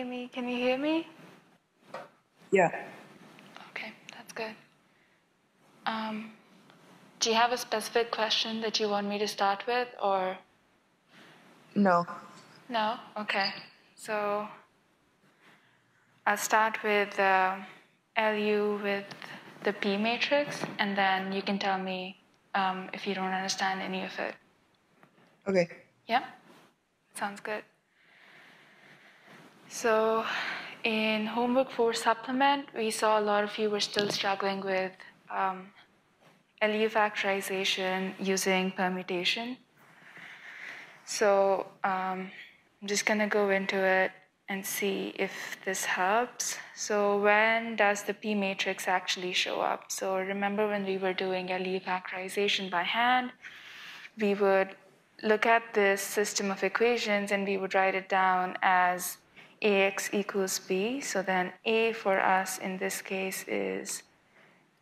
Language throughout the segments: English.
Amy, can you hear me? Yeah. Okay, that's good. Do you have a specific question that you want me to start with, or? No. No? Okay. So I'll start with LU with the P matrix, and then you can tell me if you don't understand any of it. Okay. Yeah? Sounds good. So in Homework 4 Supplement, we saw a lot of you were still struggling with LU factorization using permutation. So I'm just going to go into it and see if this helps. So when does the P matrix actually show up? So remember when we were doing LU factorization by hand, we would look at this system of equations and we would write it down as AX equals B. So then A for us in this case is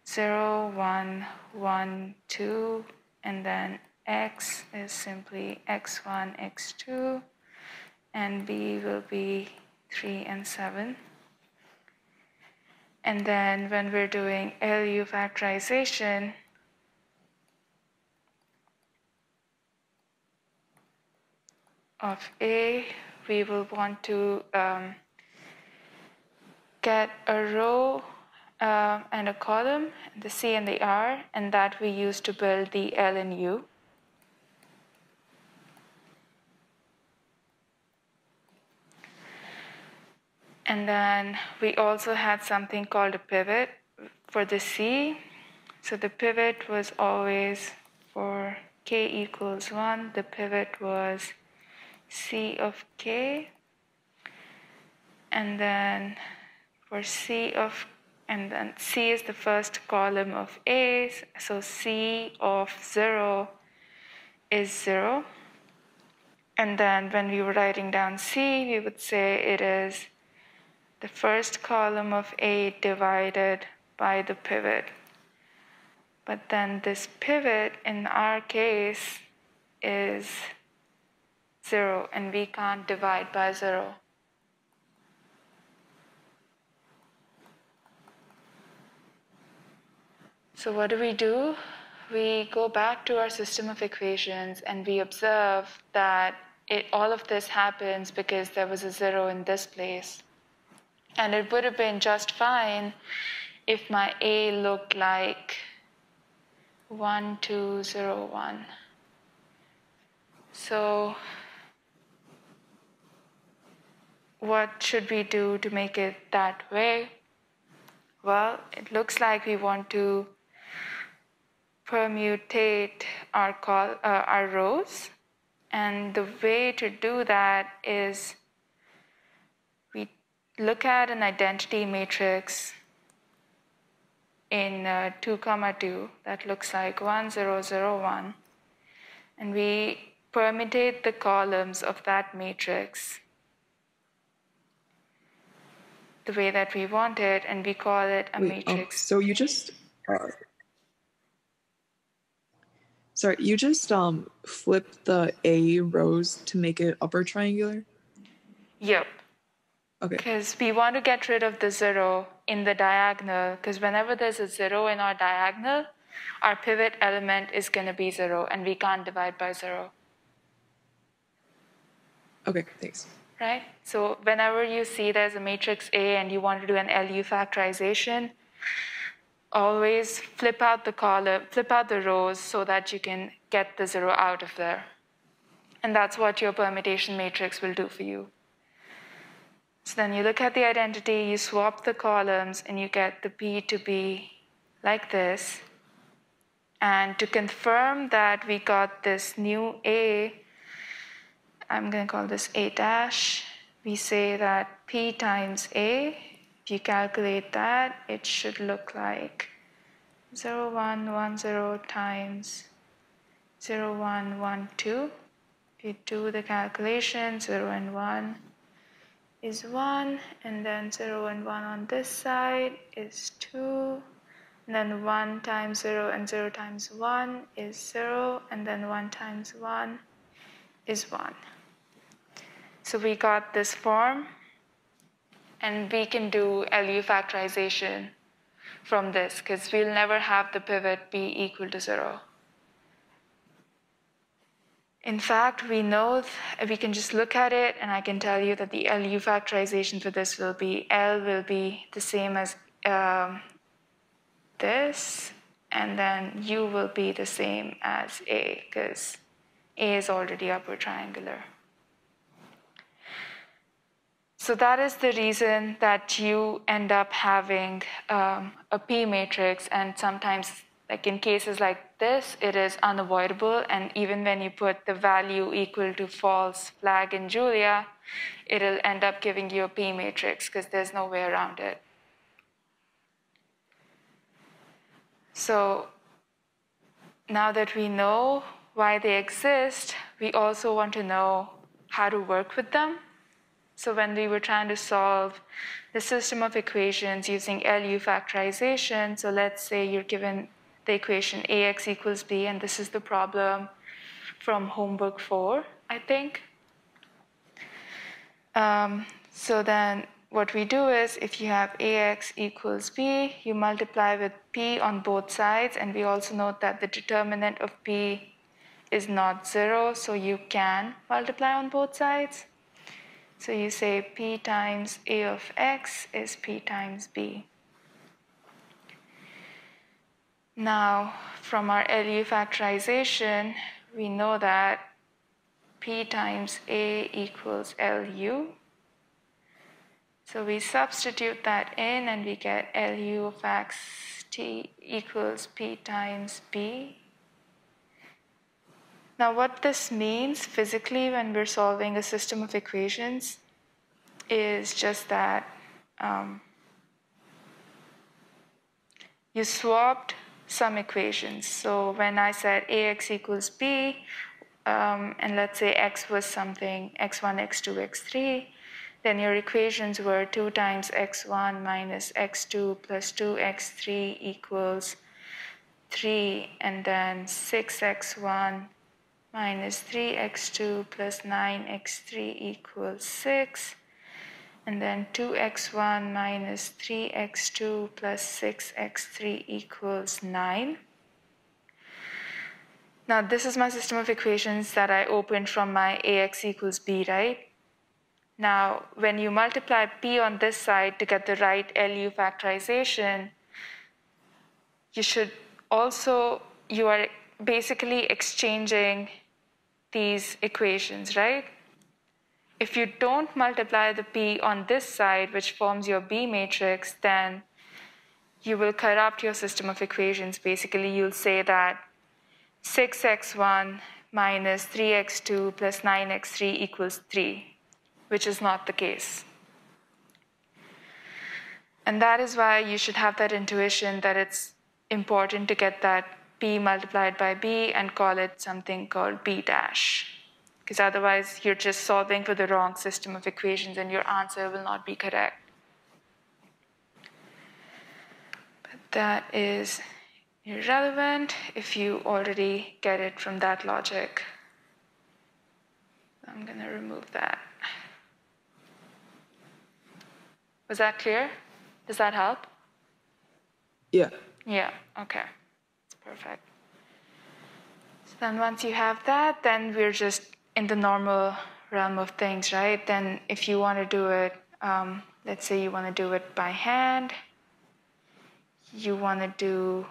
0, 1, 1, 2, and then X is simply X1, X2, and B will be 3 and 7. And then when we're doing LU factorization, of A, we will want to get a row and a column, the C and the R, and that we use to build the L and U. And then we also had something called a pivot for the C. So the pivot was always for K equals 1, the pivot was C of K. And then for and then C is the first column of A, so C of 0 is 0. And then when we were writing down C, we would say it is the first column of A divided by the pivot. But then this pivot in our case is 0, and we can't divide by 0. So what do? We go back to our system of equations and we observe that all of this happens because there was a 0 in this place. And it would have been just fine if my A looked like 1, 2, 0, 1. So what should we do to make it that way? Well, it looks like we want to permutate our rows. And the way to do that is we look at an identity matrix in 2, 2 that looks like 1, 0, 0, 1. And we permutate the columns of that matrix the way that we want it, and we call it a matrix. So you just flipped the A rows to make it upper triangular? Yep. Okay. Because we want to get rid of the 0 in the diagonal, because whenever there's a 0 in our diagonal, our pivot element is going to be 0, and we can't divide by 0. Okay, thanks. Right? So whenever you see there's a matrix A and you want to do an LU factorization, always flip out the rows so that you can get the 0 out of there. And that's what your permutation matrix will do for you. So then you look at the identity, you swap the columns, and you get the P to be like this. And to confirm that we got this new A, I'm going to call this A dash. We say that P times A, if you calculate that, it should look like 0, 1, 1, 0 times 0, 1, 1, 2. If you do the calculation, 0 and 1 is 1, and then 0 and 1 on this side is 2, and then 1 times 0 and 0 times 1 is 0, and then 1 times 1 is 1. So we got this form, And we can do LU factorization from this, because we'll never have the pivot be equal to 0. In fact, we know we can just look at it, and I can tell you that the LU factorization for this will be L will be the same as this, and then U will be the same as A, because A is already upper triangular. So that is the reason that you end up having a P matrix, and sometimes, like in cases like this, it is unavoidable, and even when you put the value equal to false flag in Julia, it'll end up giving you a P matrix because there's no way around it. So now that we know why they exist, we also want to know how to work with them. So when we were trying to solve the system of equations using LU factorization, so let's say you're given the equation AX equals B, and this is the problem from homework 4, I think. So then what we do is, if you have AX equals B, you multiply with P on both sides, and we also note that the determinant of P is not 0, so you can multiply on both sides. So you say P times A of X is P times B. Now, from our LU factorization, we know that P times A equals LU. So we substitute that in, and we get LU of X T equals P times B. Now, what this means physically when we're solving a system of equations is just that you swapped some equations. So when I said AX equals B, and let's say X was something, X1, X2, X3, then your equations were 2 times X1 minus X2 plus 2X3 equals 3, and then 6X1 minus 3X2 plus 9X3 equals 6, and then 2X1 minus 3X2 plus 6X3 equals 9. Now this is my system of equations that I opened from my AX equals B, right? Now when you multiply P on this side to get the right LU factorization, you are basically exchanging these equations, right? If you don't multiply the P on this side, which forms your B matrix, then you will corrupt your system of equations. Basically, you'll say that 6x1 minus 3x2 plus 9x3 equals 3, which is not the case. And that is why you should have that intuition that it's important to get that P multiplied by B and call it something called B dash. Because otherwise, you're just solving for the wrong system of equations and your answer will not be correct. But that is irrelevant if you already get it from that logic. I'm going to remove that. Was that clear? Does that help? Yeah. Yeah, okay. That's perfect. So then once you have that, then we're just in the normal realm of things, right? Then if you want to do it, let's say you want to do it by hand, you want to do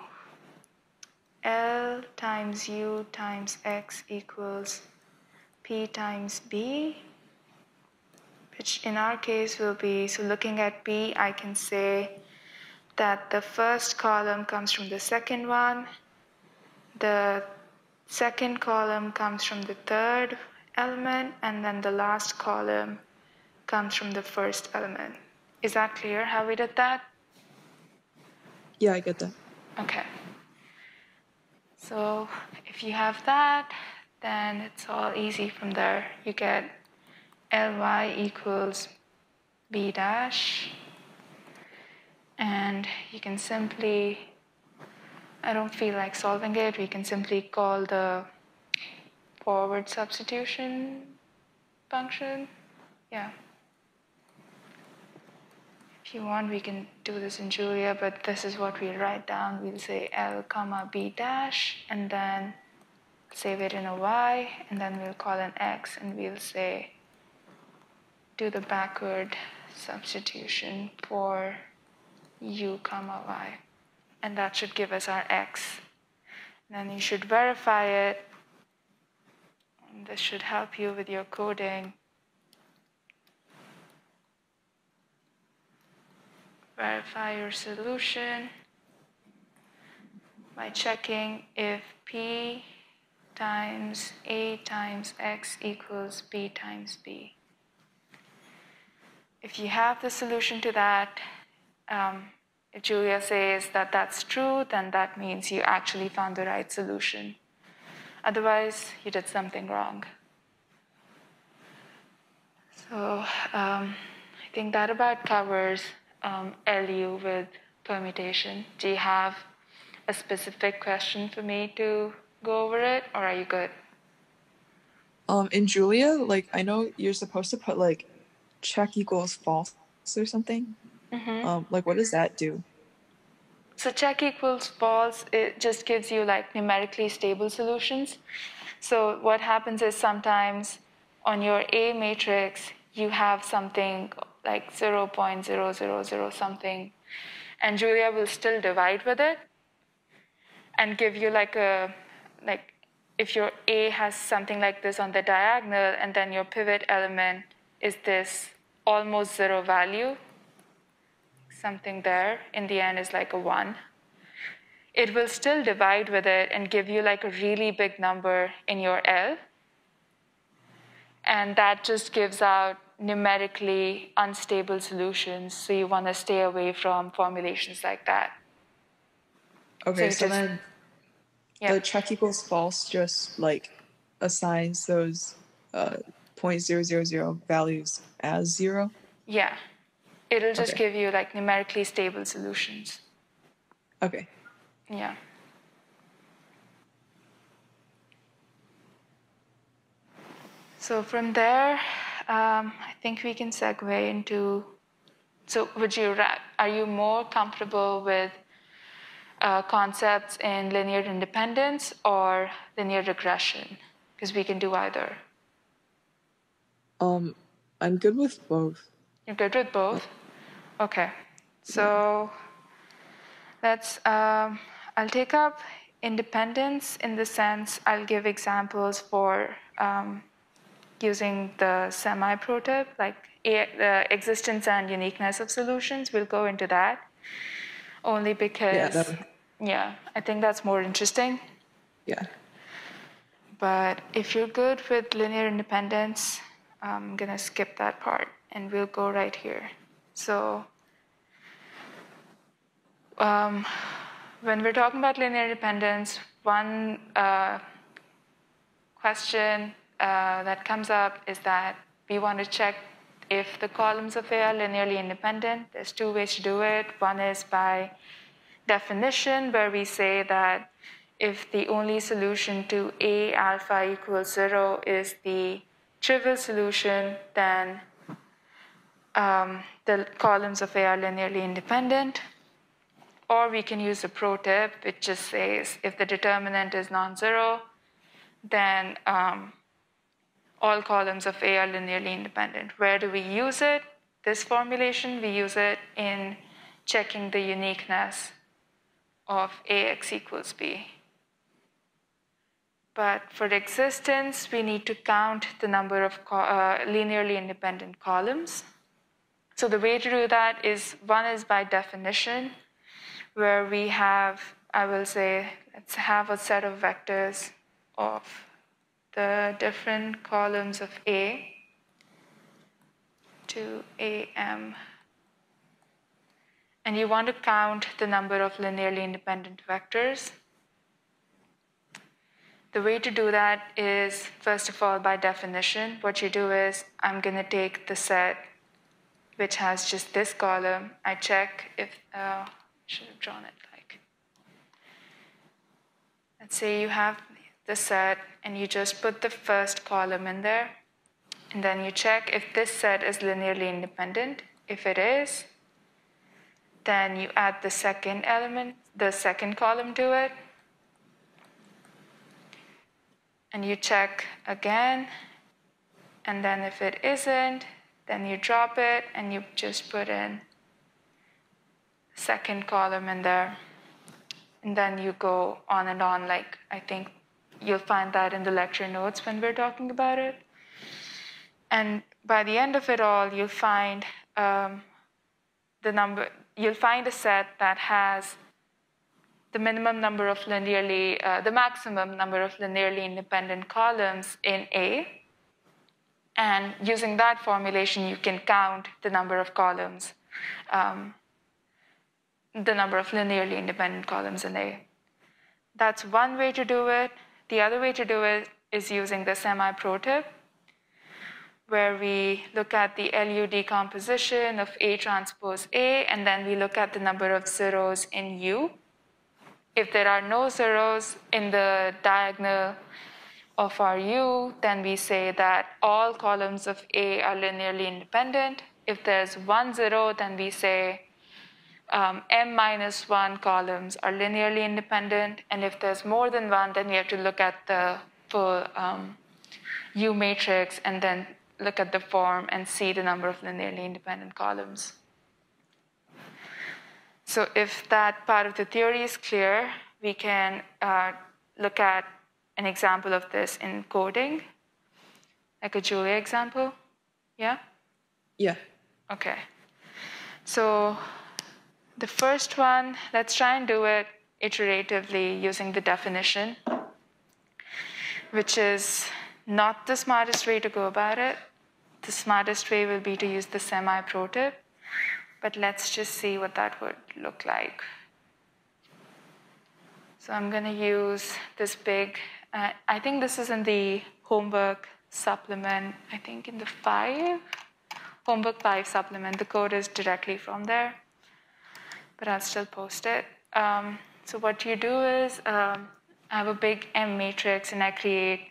L times U times X equals P times B, which in our case will be, so looking at P, I can say that the first column comes from the second one, the second column comes from the third element, and then the last column comes from the first element. Is that clear how we did that? Yeah, I get that. Okay. So if you have that, then it's all easy from there. You get Ly equals B dash, and you can simply, I don't feel like solving it, we can simply call the forward substitution function. Yeah. If you want, we can do this in Julia, but this is what we'll write down. We'll say L comma B dash, and then save it in a Y, and then we'll call an X, and we'll say, do the backward substitution for U comma Y. And that should give us our X. And then you should verify it. And this should help you with your coding. Verify your solution by checking if P times A times X equals B times B. If you have the solution to that, if Julia says that that's true, then that means you actually found the right solution. Otherwise, you did something wrong. So I think that about covers LU with permutation. Do you have a specific question for me to go over it, or are you good? In Julia, like I know you're supposed to put like check equals false or something. Like what does that do? So check equals false, it just gives you like numerically stable solutions. So what happens is sometimes on your A matrix, you have something like 0.000 something, and Julia will still divide with it and give you like if your A has something like this on the diagonal, and then your pivot element is this almost zero value, something there, in the end is like a 1. It will still divide with it and give you like a really big number in your L. And that just gives out numerically unstable solutions. So you want to stay away from formulations like that. Okay, so then the check equals false just like assigns those 0.000 values as 0? Yeah. It'll just give you like numerically stable solutions. Okay. Yeah. So from there, I think we can segue into, so are you more comfortable with concepts in linear independence or linear regression? Because we can do either. I'm good with both. You're good with both? Okay. So I'll take up independence in the sense I'll give examples for using the semi-protip, like the existence and uniqueness of solutions. We'll go into that only because, I think that's more interesting. Yeah. But if you're good with linear independence, I'm going to skip that part, and we'll go right here. So when we're talking about linear independence, one question that comes up is that we want to check if the columns of A are linearly independent. There's two ways to do it. One is by definition, where we say that if the only solution to A alpha equals 0 is the trivial solution, then the columns of A are linearly independent. Or we can use a protip, which just says if the determinant is non-zero, then all columns of A are linearly independent. Where do we use it? This formulation, we use it in checking the uniqueness of AX equals B. But for existence, we need to count the number of linearly independent columns. So the way to do that is, one is by definition, where we have, I will say, let's have a set of vectors of the different columns of A to AM. And you want to count the number of linearly independent vectors. The way to do that is, first of all, by definition. What you do is, I'm going to take the set which has just this column. I check if, should have drawn it like, let's say you have the set and you just put the first column in there, and then you check if this set is linearly independent. If it is, then you add the second element, the second column to it, and you check again, and then if it isn't, then you drop it and you just put in second column in there. And then you go on and on, like I think you'll find that in the lecture notes when we're talking about it. And by the end of it all, you'll find you'll find a set that has the minimum number of the maximum number of linearly independent columns in A. And using that formulation, you can count the number of columns, the number of linearly independent columns in A. That's one way to do it. The other way to do it is using the semi-pro tip, where we look at the LU decomposition of A transpose A, and then we look at the number of zeros in U. If there are no zeros in the diagonal of our U, then we say that all columns of A are linearly independent. If there's 1 0, then we say m minus 1 columns are linearly independent. And if there's more than 1, then we have to look at the full U matrix and then look at the form and see the number of linearly independent columns. So if that part of the theory is clear, we can look at an example of this in coding, like a Julia example. Yeah? Yeah. Okay. So the first one, let's try and do it iteratively using the definition, which is not the smartest way to go about it. The smartest way will be to use the semi-pro tip, but let's just see what that would look like. So I'm going to use this big, I think this is in the homework supplement, I think in the homework 5 supplement. The code is directly from there, but I'll still post it. So what you do is, I have a big M matrix, and I create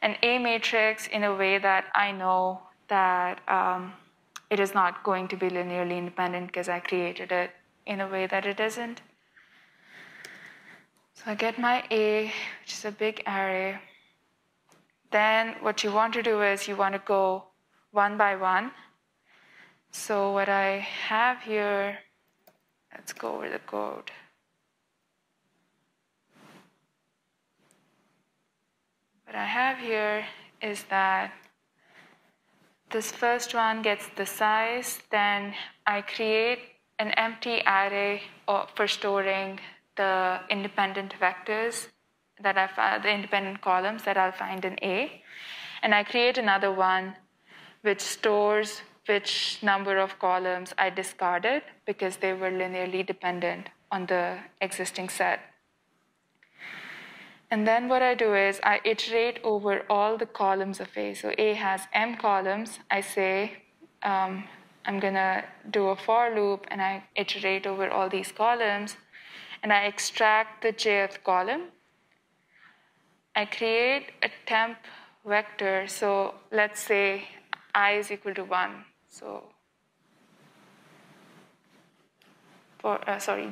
an A matrix in a way that I know that it is not going to be linearly independent because I created it in a way that it isn't. So I get my A, which is a big array. Then what you want to do is you want to go one by one. So what I have here, let's go over the code. What I have here is that this first one gets the size, then I create an empty array for storing the independent vectors that I found, the independent columns that I'll find in A. And I create another one which stores which number of columns I discarded because they were linearly dependent on the existing set. And then what I do is I iterate over all the columns of A. So A has M columns. I say I'm going to do a for loop, and I iterate over all these columns, and I extract the jth column. I create a temp vector. So let's say I is equal to 1. So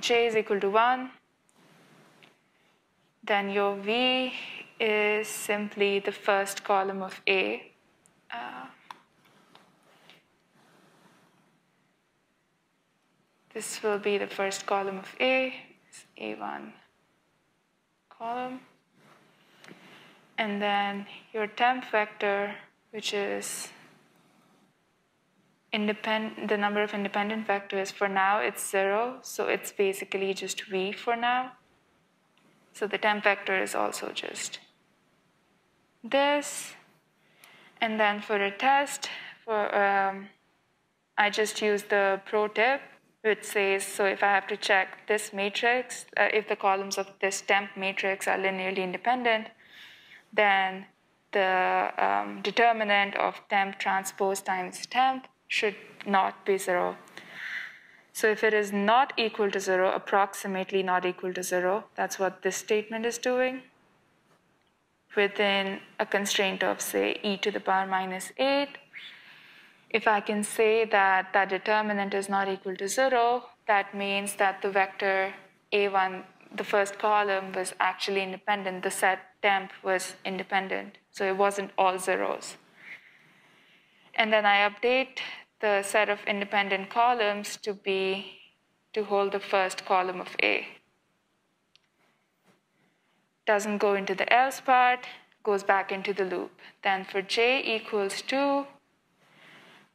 j is equal to 1. Then your V is simply the first column of A. This will be the first column of A, it's A1 column. And then your temp vector, which is the number of independent vectors, for now it's 0, so it's basically just V for now. So the temp vector is also just this. And then for a test, I just use the pro tip, which says, so if I have to check this matrix, if the columns of this temp matrix are linearly independent, then the determinant of temp transpose times temp should not be 0. So if it is not equal to 0, approximately not equal to 0, that's what this statement is doing, within a constraint of, say, e to the power minus 8. If I can say that that determinant is not equal to 0, that means that the vector A1, the first column, was actually independent. The set temp was independent, so it wasn't all zeros. And then I update the set of independent columns to hold the first column of A. Doesn't go into the else part, goes back into the loop. Then for j equals 2,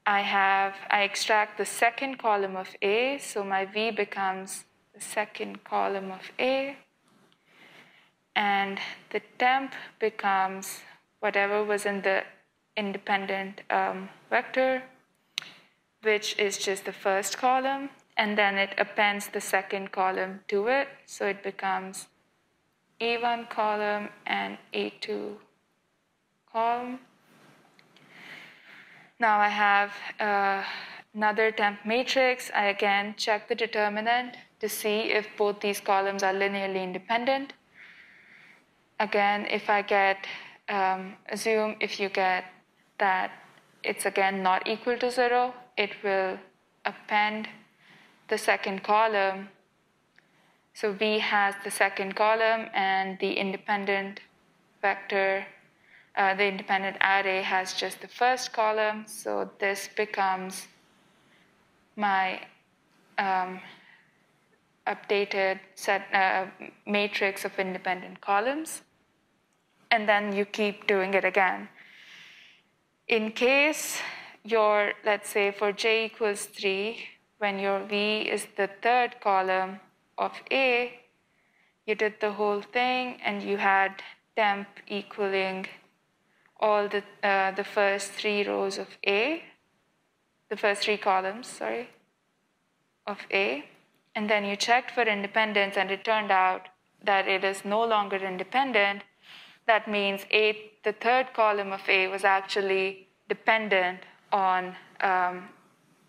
I extract the second column of A, so my V becomes the second column of A, and the temp becomes whatever was in the independent vector, which is just the first column, and then it appends the second column to it, so it becomes A1 column and A2 column. Now I have another temp matrix. I again check the determinant to see if both these columns are linearly independent. Again, if I get, assume if you get that it's again not equal to 0, it will append the second column. So V has the second column and the independent vector, the independent array has just the first column. So this becomes my updated set matrix of independent columns. And then you keep doing it again. In case your, let's say for j equals 3, when your V is the third column of A, you did the whole thing and you had temp equaling all the first 3 rows of A, the first 3 columns, sorry, of A. And then you checked for independence and it turned out that it is no longer independent. That means the third column of A was actually dependent on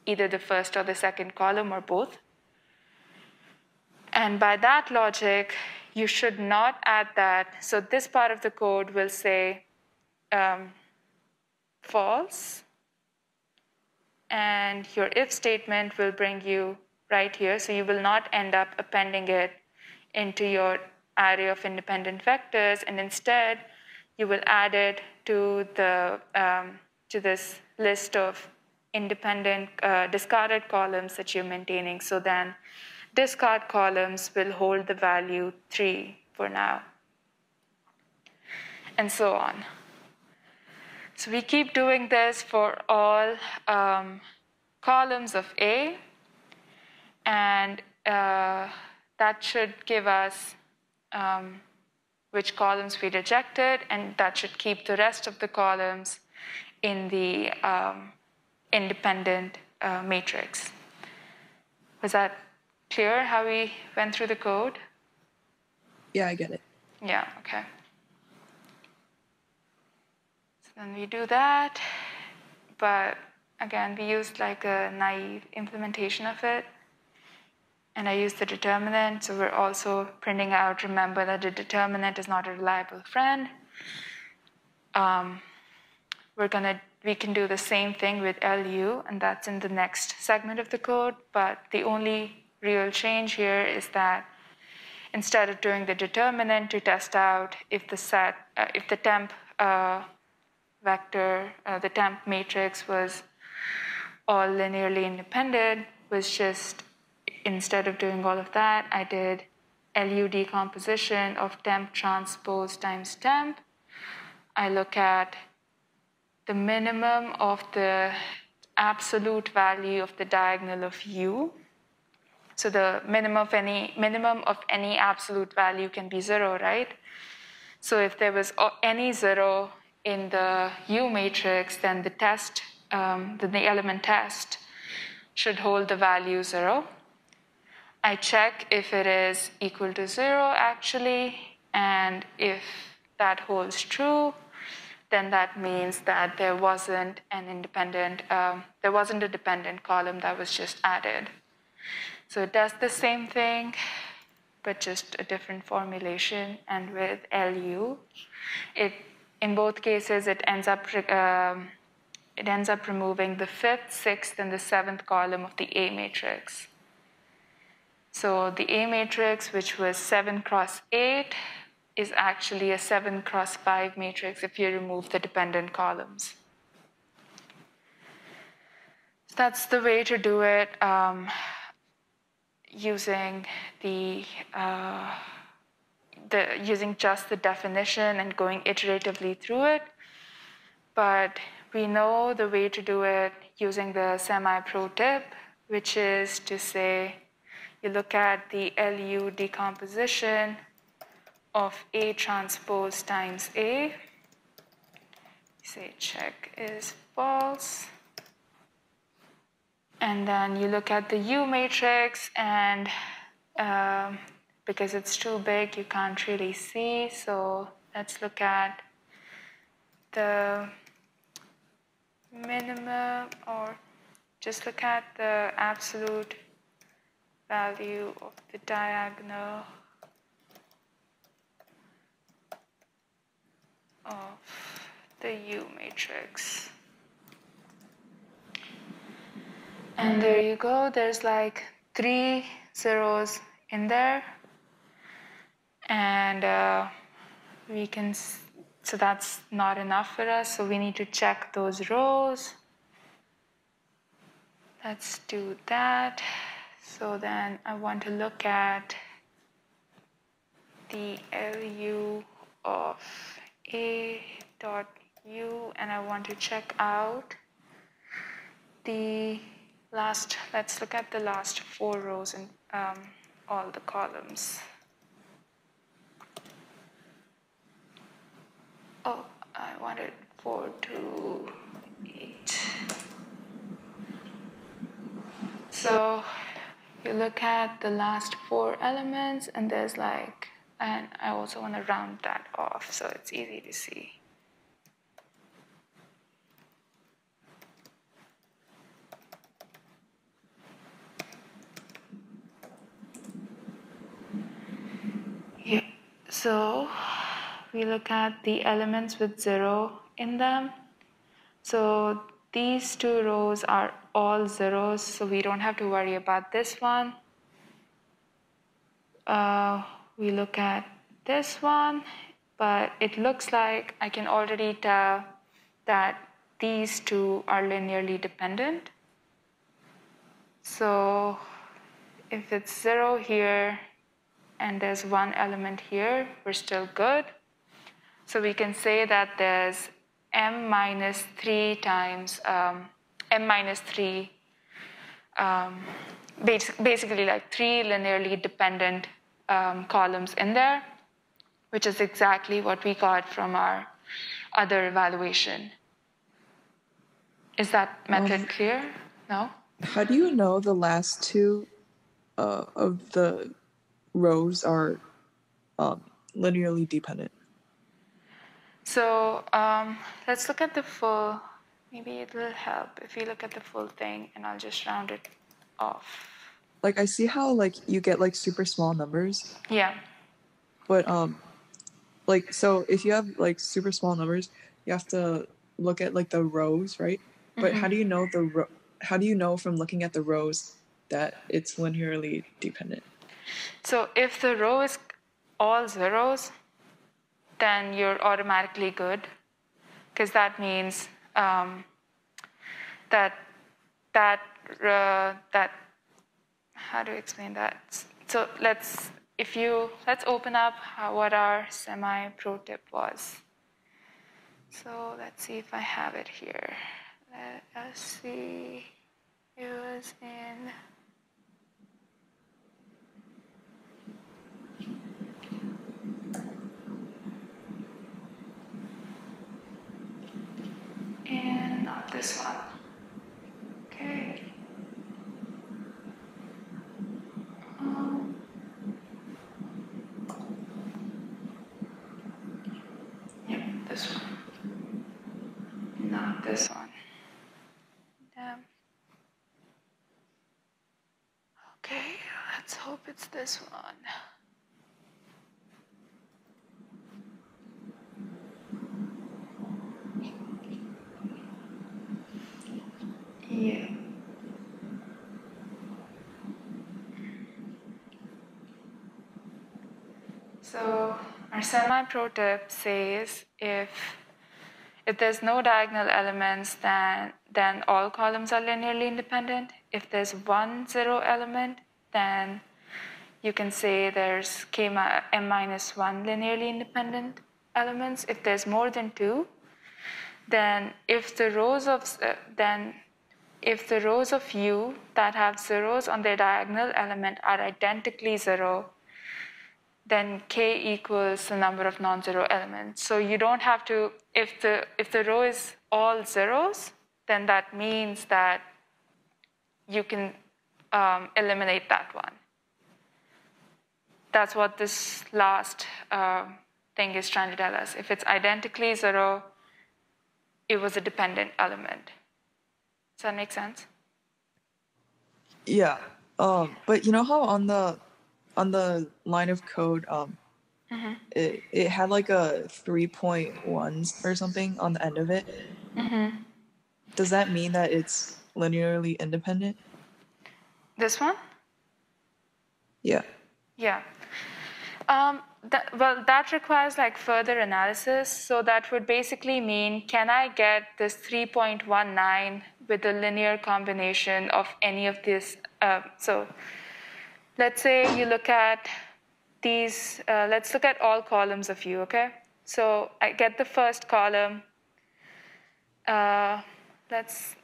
either the first or the second column or both. And by that logic, you should not add that. So this part of the code will say false. And your if statement will bring you right here. So you will not end up appending it into your array of independent vectors, and instead you will add it to the to this list of independent discarded columns that you're maintaining. So then discard columns will hold the value 3 for now, and so on. So we keep doing this for all columns of A, and that should give us which columns we rejected, and that should keep the rest of the columns in the independent matrix. Was that clear how we went through the code? Yeah, I get it. Yeah, okay. So then we do that, but again, we used like a naive implementation of it. And I used the determinant, so we're also printing out, remember that the determinant is not a reliable friend. We can do the same thing with LU, and that's in the next segment of the code, but the only real change here is that instead of doing the determinant to test out if the temp vector, the temp matrix was all linearly independent, was just, instead of doing all of that, I did LU decomposition of temp transpose times temp. I look at the minimum of the absolute value of the diagonal of U. So the minimum of any absolute value can be 0, right? So if there was any 0 in the U matrix, then the element test should hold the value 0. I check if it is equal to 0 actually, and if that holds true, then that means that there wasn't a dependent column that was just added. So it does the same thing, but just a different formulation. And with LU, in both cases it ends up removing the 5th, 6th, and the 7th column of the A matrix. So the A matrix, which was 7 cross 8, is actually a 7 cross 5 matrix if you remove the dependent columns. So that's the way to do it using using just the definition and going iteratively through it. But we know the way to do it using the semi-pro tip, which is to say you look at the LU decomposition of A transpose times A. Say check is false. And then you look at the U matrix, and because it's too big, you can't really see. So let's look at the minimum, or just look at the absolute value of the diagonal of the U matrix. And there you go, there's like 3 zeros in there. And so that's not enough for us, so we need to check those rows. Let's do that. So then I want to look at the LU of A dot U, and I want to check out the last, let's look at the last 4 rows in all the columns. Oh, I wanted 4 to 8. So you look at the last 4 elements, and there's like, and I also want to round that off so it's easy to see. Yeah. So we look at the elements with 0 in them. So these 2 rows are all zeros, so we don't have to worry about this one. We look at this one, but it looks like I can already tell that these 2 are linearly dependent. So if it's 0 here and there's 1 element here, we're still good. So we can say that there's m minus 3 times m minus 3, basically like 3 linearly dependent columns in there, which is exactly what we got from our other evaluation. Is that method clear? No? How do you know the last 2 of the rows are linearly dependent? So let's look at the full, maybe it will help if you look at the full thing, and I'll just round it off. Like I see how like you get like super small numbers. Yeah. But like so if you have like super small numbers, you have to look at like the rows, right? But how do you know how do you know from looking at the rows that it's linearly dependent? So if the row is all zeros, then you're automatically good, because that means that how to explain that? So let's open up what our semi-pro tip was. So let's see if I have it here. Let us see. It was in. And not this one. Okay. Yep, this one. Not this one. Okay, let's hope it's this one. Yeah. Our semi-pro tip says if there's no diagonal elements, then all columns are linearly independent. If there's one zero element, then you can say there's m minus 1 linearly independent elements. If there's more than two, then if the rows of U that have zeros on their diagonal element are identically zero, then K equals the number of non-zero elements. So you don't have to, if the row is all zeros, then that means that you can eliminate that one. That's what this last thing is trying to tell us. If it's identically zero, it was a dependent element. Does that make sense? Yeah. But you know how on the line of code, it had like a 3.1s or something on the end of it. Does that mean that it's linearly independent? This one? Yeah. Yeah. That requires like further analysis. So that would basically mean, can I get this 3.19 with a linear combination of any of these? So let's say you look at these, let's look at all columns of U, okay? So I get the first column. Let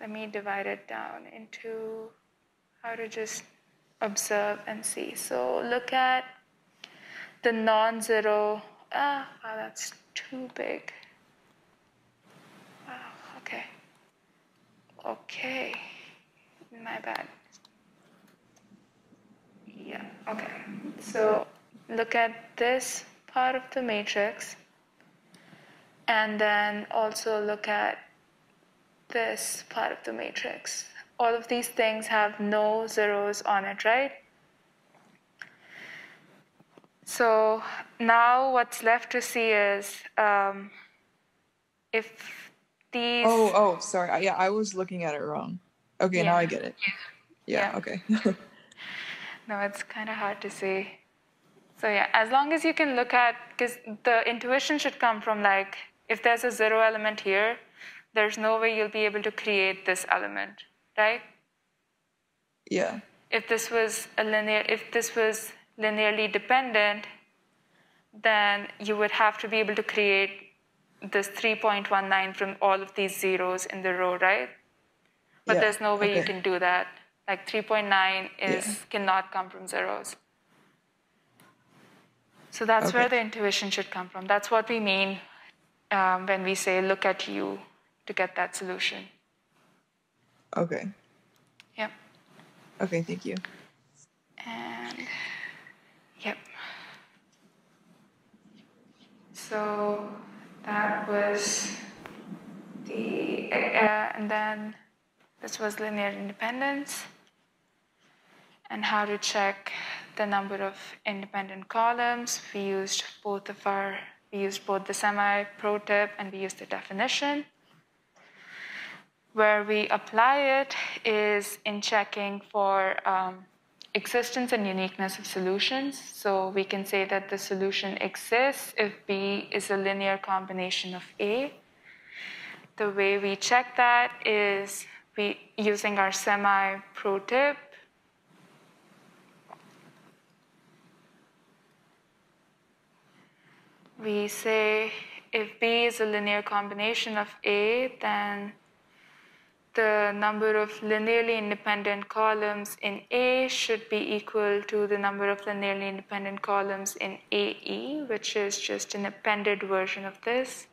me divide it down into how to just observe and see. So look at the non-zero, wow, that's too big. Wow, okay, my bad. Yeah, okay. So look at this part of the matrix, and then also look at this part of the matrix. All of these things have no zeros on it, right? So now what's left to see is if these... Oh, sorry. Yeah, I was looking at it wrong. Okay, now I get it. Yeah. Okay. No, it's kind of hard to see. So yeah, as long as you can look at, because the intuition should come from like, if there's a zero element here, there's no way you'll be able to create this element, right? Yeah. If this was linearly dependent, then you would have to be able to create this 3.19 from all of these zeros in the row, right? But there's no way you can do that. Like 3.9 cannot come from zeros. So that's where the intuition should come from. That's what we mean when we say look at U to get that solution. Okay. Yep. Okay, thank you. And yep. So that was the, and then this was linear independence and how to check the number of independent columns. We used both the semi-pro tip and we used the definition. Where we apply it is in checking for existence and uniqueness of solutions. So we can say that the solution exists if B is a linear combination of A. The way we check that is using our semi-pro tip. We say if B is a linear combination of A, then the number of linearly independent columns in A should be equal to the number of linearly independent columns in AE, which is just an appended version of this.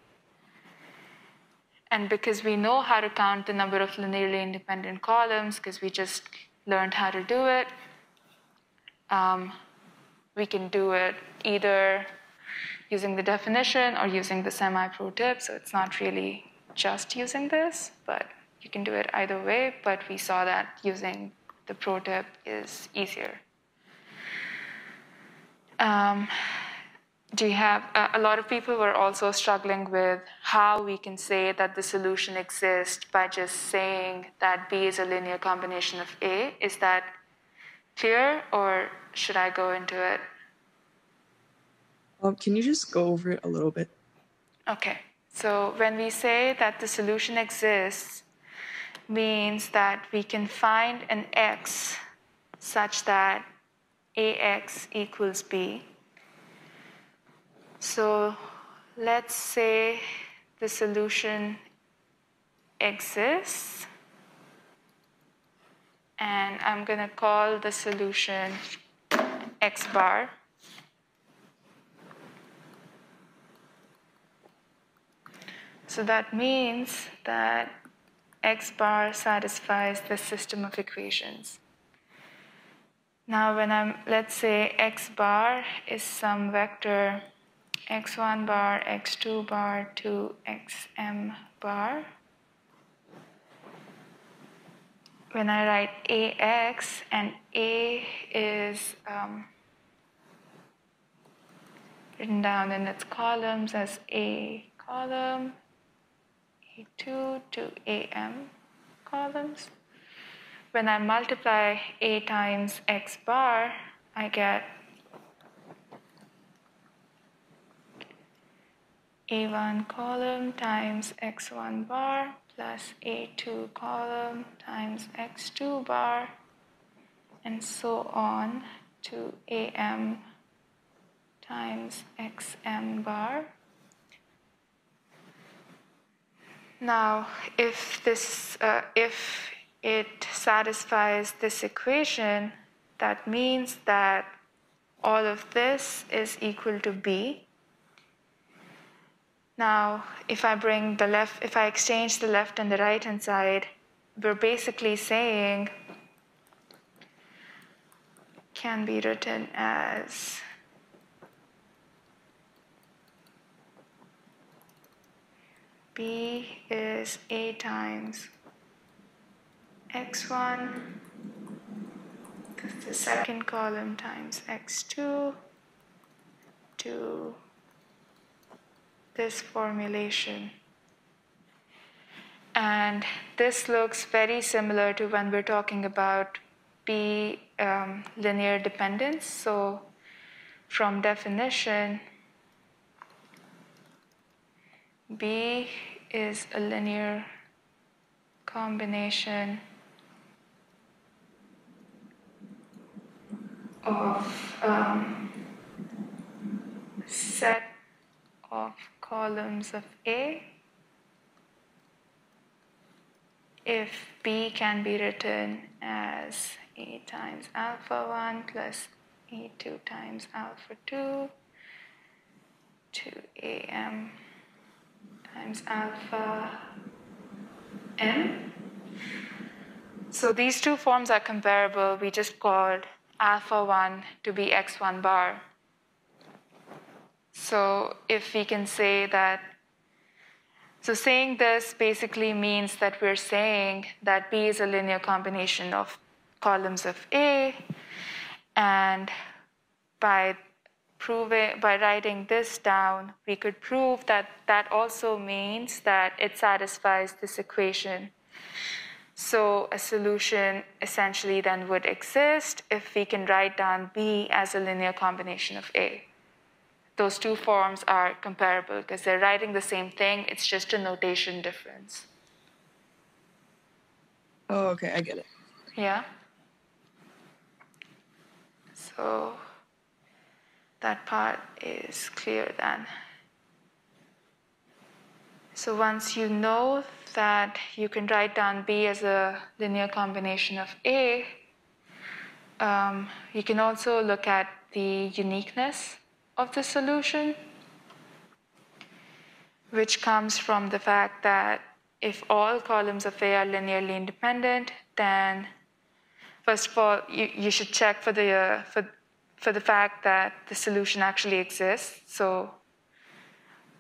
And because we know how to count the number of linearly independent columns, because we just learned how to do it, we can do it either using the definition or using the semi-pro tip. So it's not really just using this, but you can do it either way. But we saw that using the pro tip is easier. Do you have a lot of people were also struggling with how we can say that the solution exists by just saying that B is a linear combination of A? Is that clear, or should I go into it? Can you just go over it a little bit? Okay, so when we say that the solution exists, means that we can find an x such that ax equals b. So let's say the solution exists, and I'm going to call the solution x bar. So that means that x bar satisfies the system of equations. Now let's say x bar is some vector x1 bar, x2 bar to xm bar. When I write ax, and a is written down in its columns as a column, a2 to am columns. When I multiply a times x bar, I get a1 column times x1 bar plus a2 column times x2 bar, and so on to am times xm bar. Now, if it satisfies this equation, that means that all of this is equal to b. Now, if I exchange the left and the right hand side, we're basically saying can be written as b is a times x1, the second column times x2 to this formulation. And this looks very similar to when we're talking about B linear dependence. So from definition, B is a linear combination of set of columns of A if B can be written as A times alpha 1 plus A2 times alpha 2 to AM times alpha M. So these two forms are comparable. We just called alpha 1 to be x1 bar. So if we can say that, so saying this basically means that we're saying that B is a linear combination of columns of A, and by writing this down, we could prove that that also means that it satisfies this equation. So a solution essentially then would exist if we can write down B as a linear combination of A. Those two forms are comparable because they're writing the same thing, it's just a notation difference. Oh, okay, I get it. Yeah? So that part is clear then. So once you know that you can write down B as a linear combination of A, you can also look at the uniqueness of the solution, which comes from the fact that if all columns of A are linearly independent, then first of all, you should check for the fact that the solution actually exists. So,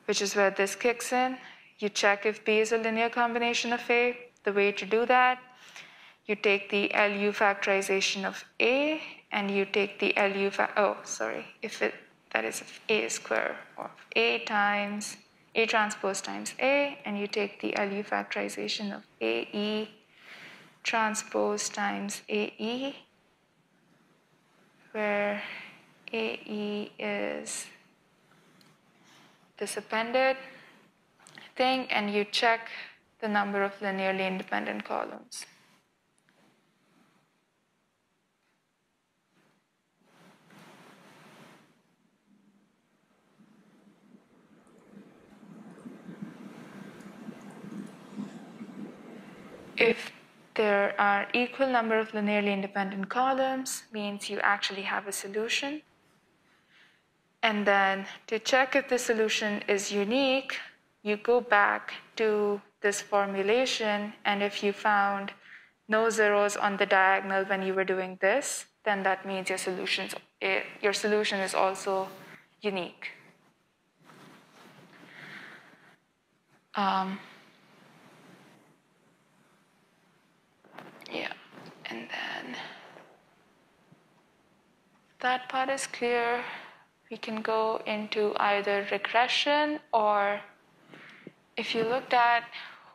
which is where this kicks in. You check if B is a linear combination of A. The way to do that, you take the LU factorization of A, and you take the LU that is A square of A times A transpose times A, and you take the LU factorization of AE transpose times AE, where AE is this appended thing, and you check the number of linearly independent columns. If there are equal number of linearly independent columns, means you actually have a solution. And then to check if the solution is unique, you go back to this formulation, and if you found no zeros on the diagonal when you were doing this, then that means your solution is also unique. Yeah, and then that part is clear. We can go into either regression, or if you looked at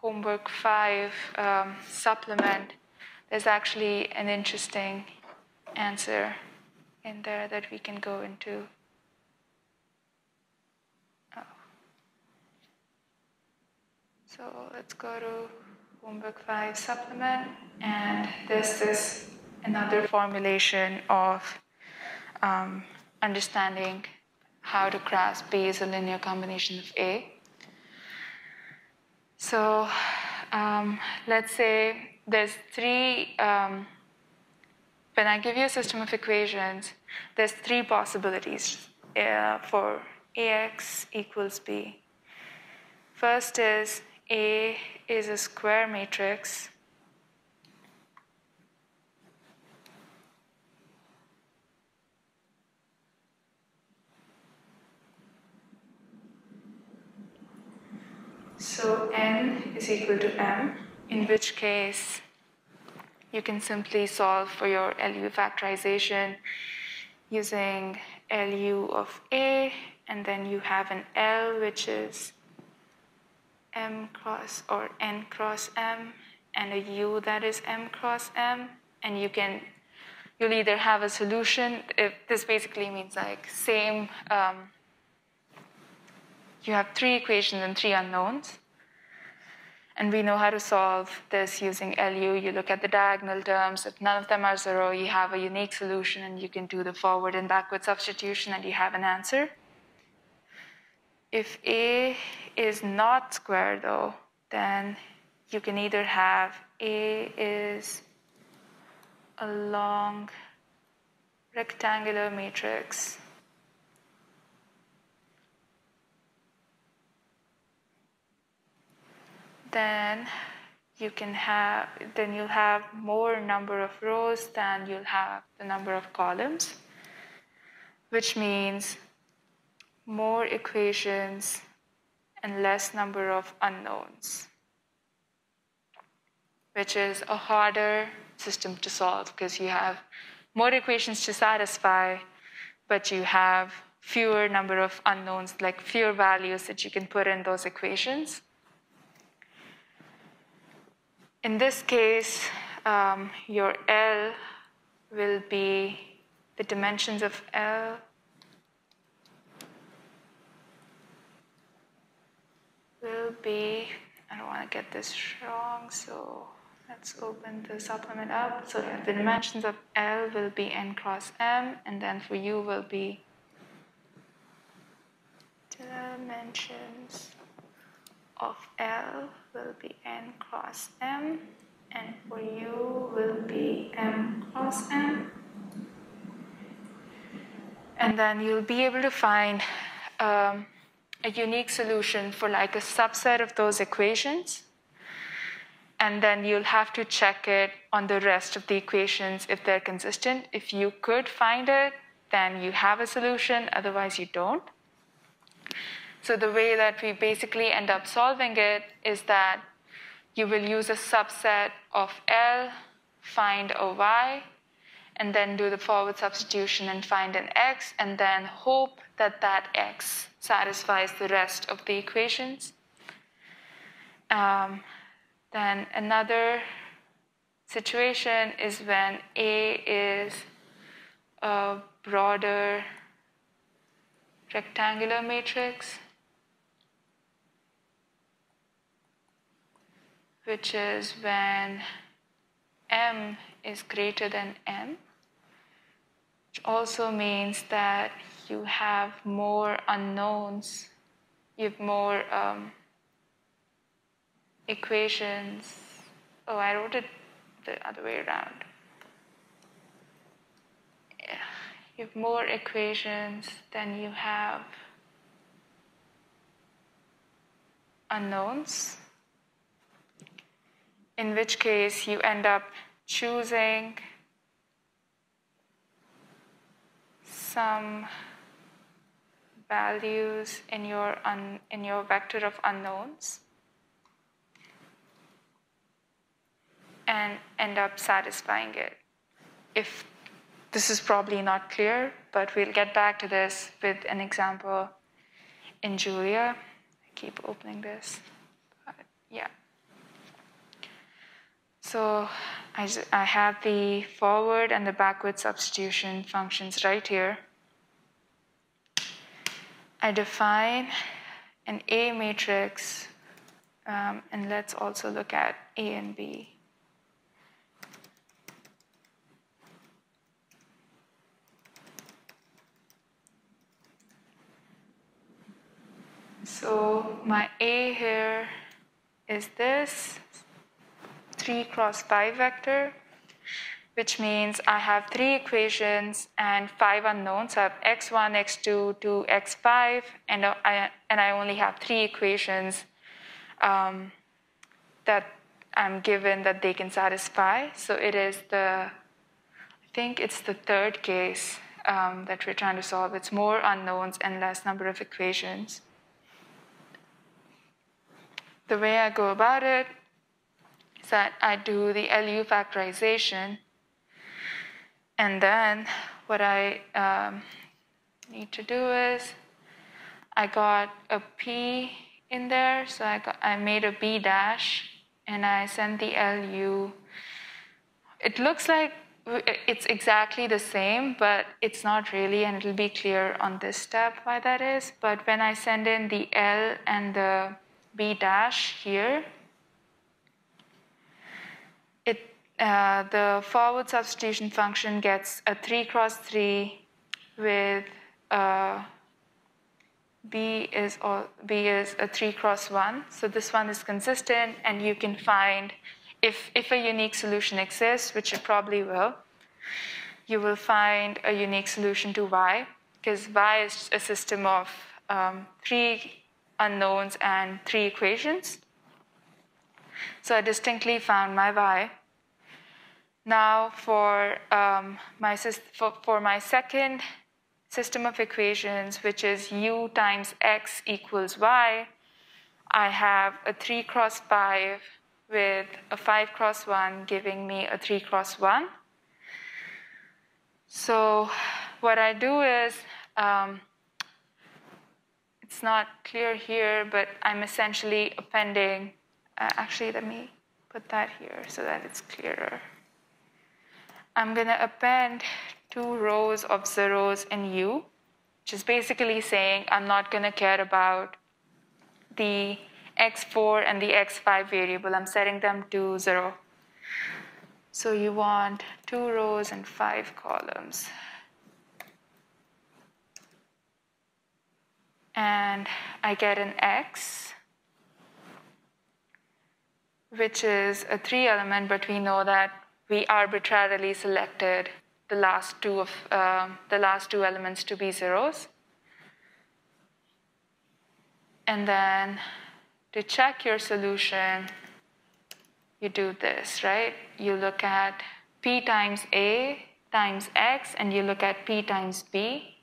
homework 5 supplement, there's actually an interesting answer in there that we can go into. Oh. So let's go to homework 5 supplement, and there's this another formulation of understanding how to grasp B is a linear combination of A. So let's say there's three, when I give you a system of equations, there's three possibilities for AX equals B. First is A is a square matrix. So N is equal to M, in which case you can simply solve for your LU factorization using LU of A, and then you have an L, which is M cross or N cross M, and a U that is M cross M, and you'll either have a solution. If this basically means like same, you have three equations and three unknowns. And we know how to solve this using LU. You look at the diagonal terms. If none of them are zero, you have a unique solution, and you can do the forward and backward substitution, and you have an answer. If A is not square, though, then you can either have A is a long rectangular matrix, then you'll have more number of rows than you'll have the number of columns, which means more equations and less number of unknowns, which is a harder system to solve because you have more equations to satisfy, but you have fewer number of unknowns, like fewer values that you can put in those equations. In this case, your L will be the dimensions of L will be, I don't want to get this wrong, so let's open the supplement up. So yeah, the dimensions of L will be N cross M, and then for U will be dimensions of L will be N cross M, and for U will be M cross M. And then you'll be able to find a unique solution for like a subset of those equations. And then you'll have to check it on the rest of the equations if they're consistent. If you could find it, then you have a solution, otherwise you don't. So the way that we basically end up solving it is that you will use a subset of L, find a Y, and then do the forward substitution and find an X, and then hope that that X satisfies the rest of the equations. Then another situation is when A is a broader rectangular matrix. which is when m is greater than n, which also means that you have more unknowns, you have more equations. Oh, I wrote it the other way around. Yeah. You have more equations than you have unknowns, in which case you end up choosing some values in your vector of unknowns and end up satisfying it. If this is probably not clear, but we'll get back to this with an example in Julia. I keep opening this, but yeah. So I have the forward and the backward substitution functions right here. I define an A matrix, and let's also look at A and B. So my A here is this 3 cross 5 vector, which means I have 3 equations and 5 unknowns. I have x1, x2 to x5, and I only have 3 equations that I'm given that they can satisfy. So it is I think it's the third case that we're trying to solve. It's more unknowns and less number of equations. The way I go about it is that I do the LU factorization, and then what I need to do is I got a P in there, so I made a B dash, and I sent the LU. It looks like it's exactly the same, but it's not really, and it'll be clear on this step why that is. But when I send in the L and the B dash here, the forward substitution function gets a 3 cross 3 with B is a 3 cross 1. So this one is consistent, and you can find if a unique solution exists, which it probably will, you will find a unique solution to Y, because Y is a system of 3 unknowns and 3 equations. So I distinctly found my Y. Now for my second system of equations, which is U times X equals Y, I have a 3 cross 5 with a 5 cross 1 giving me a 3 cross 1. So what I do is, it's not clear here, but I'm essentially appending, actually let me put that here so that it's clearer. I'm going to append 2 rows of zeros in U, which is basically saying I'm not going to care about the x4 and the x5 variable. I'm setting them to 0. So you want 2 rows and 5 columns. And I get an x, which is a 3 element, but we know that we arbitrarily selected the last two elements to be zeros. And then to check your solution, you do this, right? You look at P times A times X, and you look at P times B.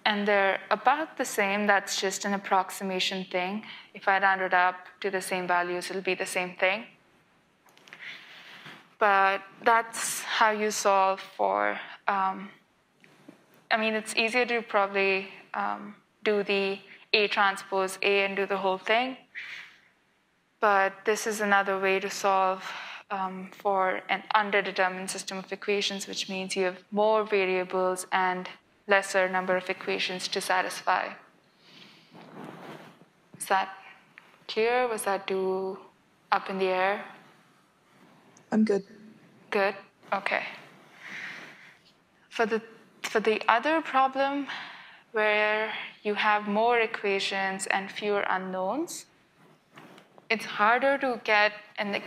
And they're about the same. That's just an approximation thing. If I round it up to the same values, it'll be the same thing. But that's how you solve for, it's easier to probably do the A transpose A and do the whole thing. But this is another way to solve for an underdetermined system of equations, which means you have more variables and lesser number of equations to satisfy. Is that clear? Was that too Up in the air? I'm good. Good? Okay. For the other problem where you have more equations and fewer unknowns, it's harder to get, and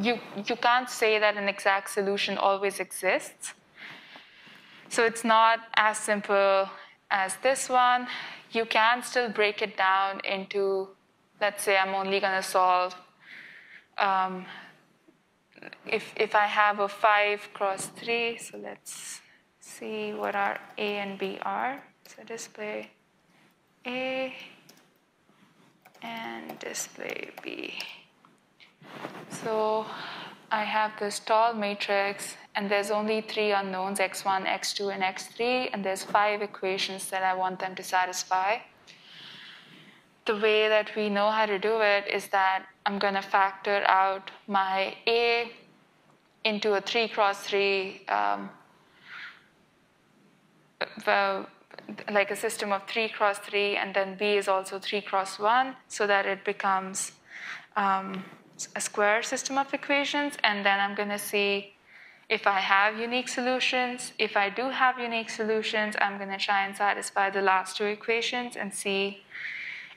you can't say that an exact solution always exists. So it's not as simple as this one. You can still break it down into, let's say I'm only going to solve, if I have a 5 cross 3, so let's see what our A and B are. So display A and display B. So I have this tall matrix, and there's only 3 unknowns, x1, x2, and x3, and there's 5 equations that I want them to satisfy. The way that we know how to do it is that I'm going to factor out my A into a 3 cross 3, like a system of 3 cross 3, and then B is also 3 cross 1, so that it becomes a square system of equations. And then I'm going to see if I have unique solutions. If I do have unique solutions, I'm going to try and satisfy the last 2 equations and see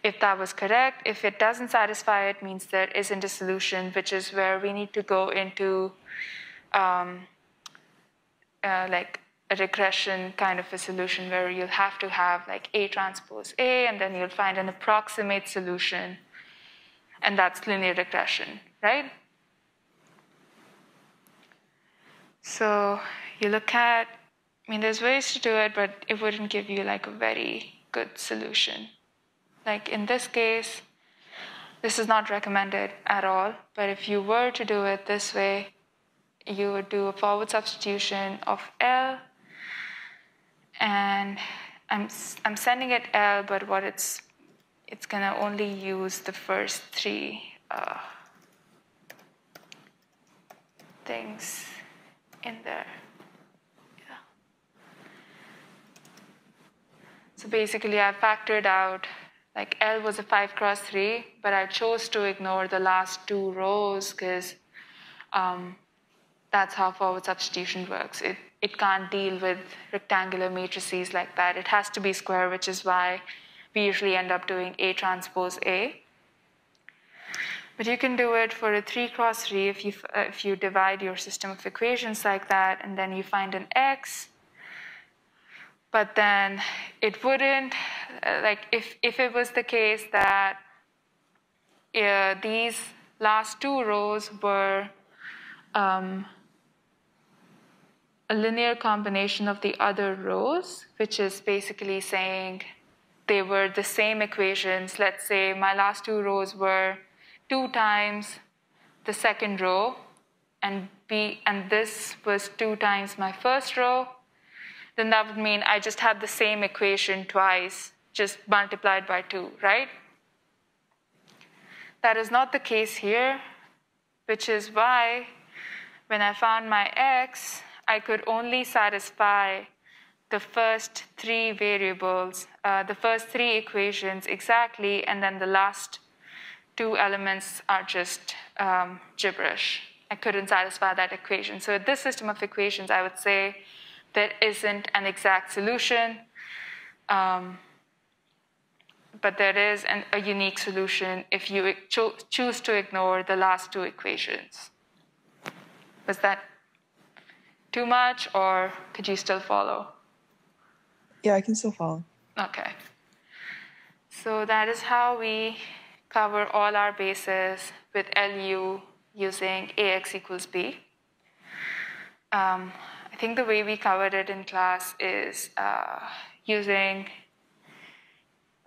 if that was correct. If it doesn't satisfy it, means there isn't a solution, which is where we need to go into like a regression kind of a solution, where you'll have to have like A transpose A, and then you'll find an approximate solution, and that's linear regression, right? So you look at, I mean, there's ways to do it, but it wouldn't give you like a very good solution. Like in this case, this is not recommended at all, but if you were to do it this way, you would do a forward substitution of L, and I'm sending it L, but what it's gonna only use the first 3 things in there. Yeah. So basically, I factored out, like L was a 5 cross 3, but I chose to ignore the last 2 rows because that's how forward substitution works. It can't deal with rectangular matrices like that. It has to be square, which is why we usually end up doing A transpose A. But you can do it for a 3 cross 3 if you divide your system of equations like that, and then you find an x. But then it wouldn't, like if it was the case that these last 2 rows were a linear combination of the other rows, which is basically saying they were the same equations. Let's say my last 2 rows were 2 times the second row, and this was 2 times my first row, then that would mean I just had the same equation twice, just multiplied by 2, right? That is not the case here, which is why when I found my x, I could only satisfy the first 3 variables, the first 3 equations exactly, and then the last 2 elements are just gibberish. I couldn't satisfy that equation. So this system of equations, I would say there isn't an exact solution, but there is a unique solution if you choose to ignore the last 2 equations. Was that too much, or could you still follow? Yeah, I can still follow. Okay. So that is how we cover all our bases with LU using AX equals B. I think the way we covered it in class is using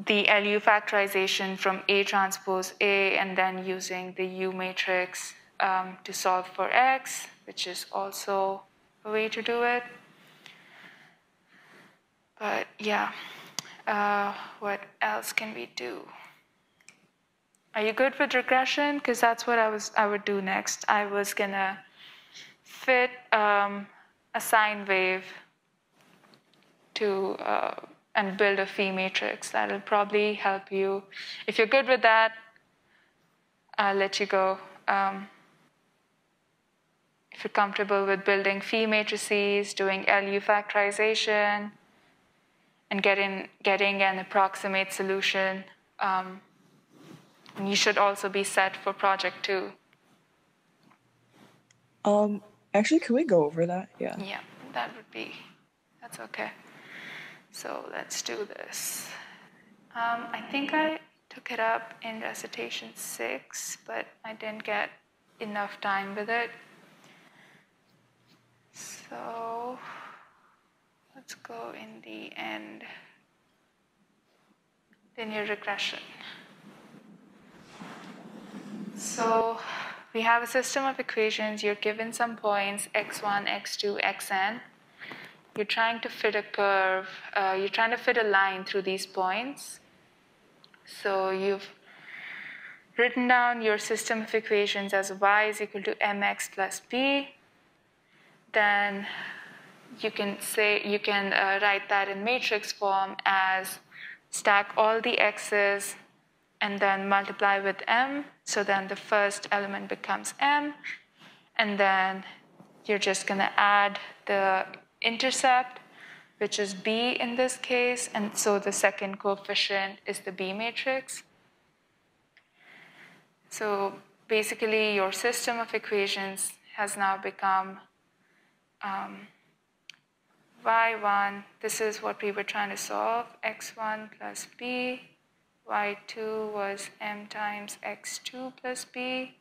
the LU factorization from A transpose A, and then using the U matrix to solve for X, which is also a way to do it. But yeah, what else can we do? Are you good with regression? Because that's what I would do next. I was gonna fit a sine wave to and build a phi matrix. That'll probably help you. If you're good with that, I'll let you go. if you're comfortable with building phi matrices, doing LU factorization, and getting an approximate solution, you should also be set for project 2. Actually, can we go over that? Yeah. Yeah, that's okay. So let's do this. I think I took it up in Recitation 6, but I didn't get enough time with it. So let's go in the end. Linear regression. So we have a system of equations. You're given some points, x1, x2, xn. You're trying to fit a curve. You're trying to fit a line through these points. So you've written down your system of equations as y is equal to mx plus b. Then you can write that in matrix form as stack all the x's and then multiply with m. So then the first element becomes m. And then you're just going to add the intercept, which is b in this case. And so the second coefficient is the b matrix. So basically, your system of equations has now become y1. This is what we were trying to solve, x1 plus b. y2 was m times x2 plus b,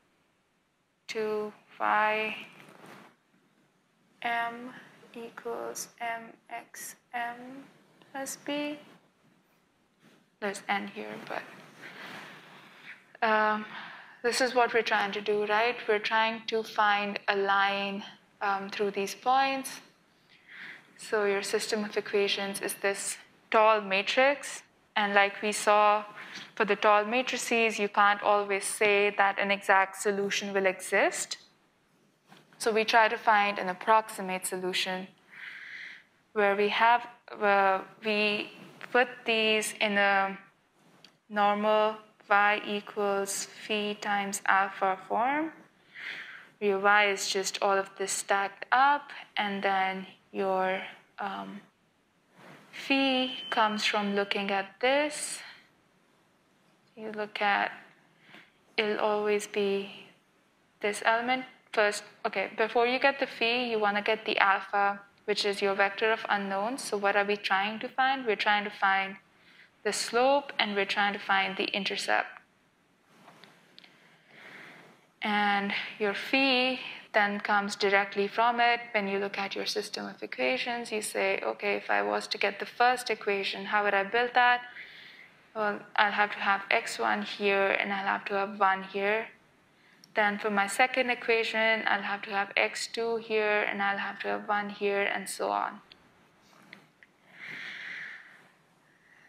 to y m equals mxm plus b. There's n here, but this is what we're trying to do, right? We're trying to find a line through these points. So your system of equations is this tall matrix. And like we saw for the tall matrices, you can't always say that an exact solution will exist. So we try to find an approximate solution where we put these in a normal y equals phi times alpha form. Your y is just all of this stacked up, and then your phi comes from looking at this. You look at, it'll always be this element. First, okay, before you get the phi, you want to get the alpha, which is your vector of unknowns. So what are we trying to find? We're trying to find the slope, and we're trying to find the intercept. And your phi then comes directly from it. When you look at your system of equations, you say, okay, if I was to get the first equation, how would I build that? Well, I'll have to have x1 here, and I'll have to have 1 here. Then for my second equation, I'll have to have x2 here, and I'll have to have 1 here, and so on.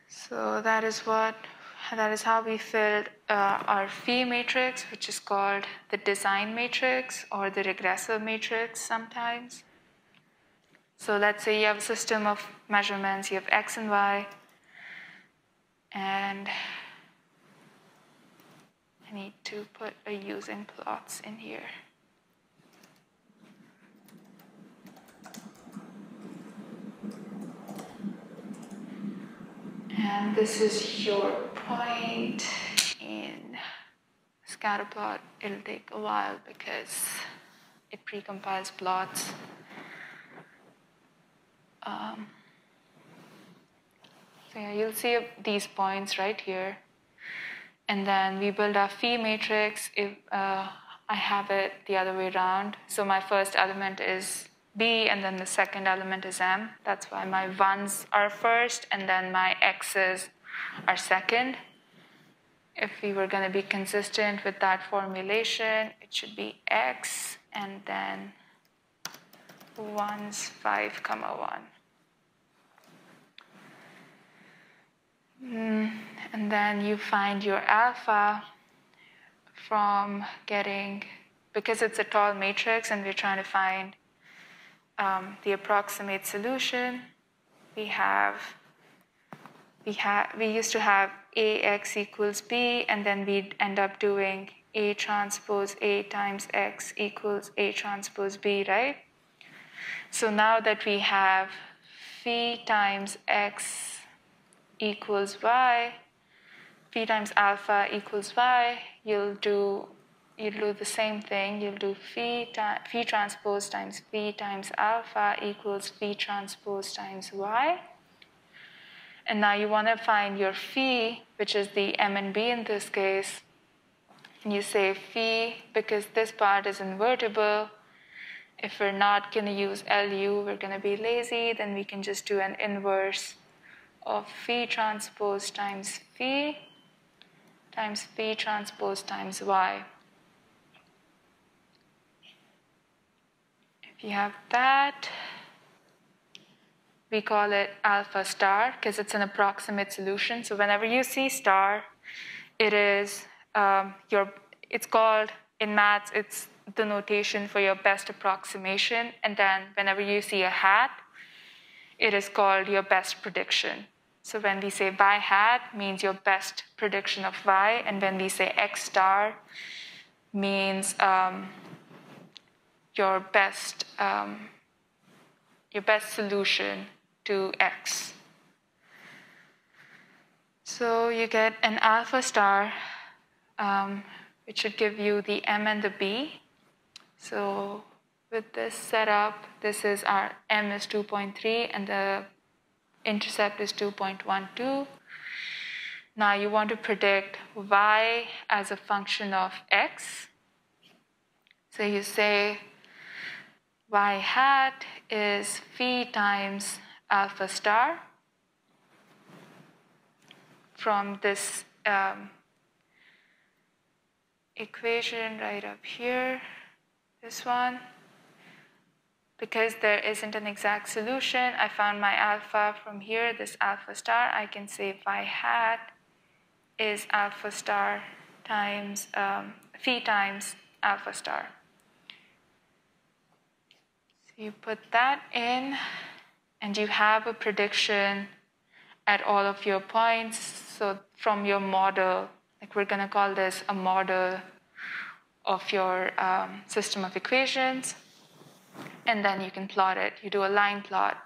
So that is how we filled our phi matrix, which is called the design matrix or the regressive matrix sometimes. So let's say you have a system of measurements, you have x and y, and I need to put a using plots in here. And this is your point in scatterplot. It'll take a while because it precompiles plots. So yeah, you'll see these points right here. And then we build our phi matrix. If I have it the other way around. So my first element is b, and then the second element is m. That's why my 1s are first, and then my x's are second. If we were going to be consistent with that formulation, it should be x, and then 1s, 5, 1. And then you find your alpha from getting, because it's a tall matrix and we're trying to find the approximate solution, we used to have ax equals b, and then we'd end up doing A transpose A times X equals A transpose B, right? So now that we have phi times X equals Y, phi times alpha equals Y, you'll do the same thing. You'll do phi transpose times phi times alpha equals phi transpose times Y. And now you want to find your phi, which is the M and B in this case. And you say phi, because this part is invertible. If we're not going to use LU, we're going to be lazy, then we can just do an inverse of phi transpose times phi transpose times Y. If you have that, we call it alpha star because it's an approximate solution. So whenever you see star, it is it's called, in maths, it's the notation for your best approximation. And then whenever you see a hat, it is called your best prediction. So when we say y hat, means your best prediction of y. And when we say x star, means your best solution to x. So you get an alpha star, which should give you the m and the b. So with this setup, this is our m is 2.3 and the intercept is 2.12. Now you want to predict y as a function of x. So you say y hat is phi times alpha star from this equation right up here, this one. Because there isn't an exact solution, I found my alpha from here, this alpha star. I can say y hat is alpha star times phi times alpha star. So you put that in, and you have a prediction at all of your points. So from your model, like we're going to call this a model of your system of equations. And then you can plot it. You do a line plot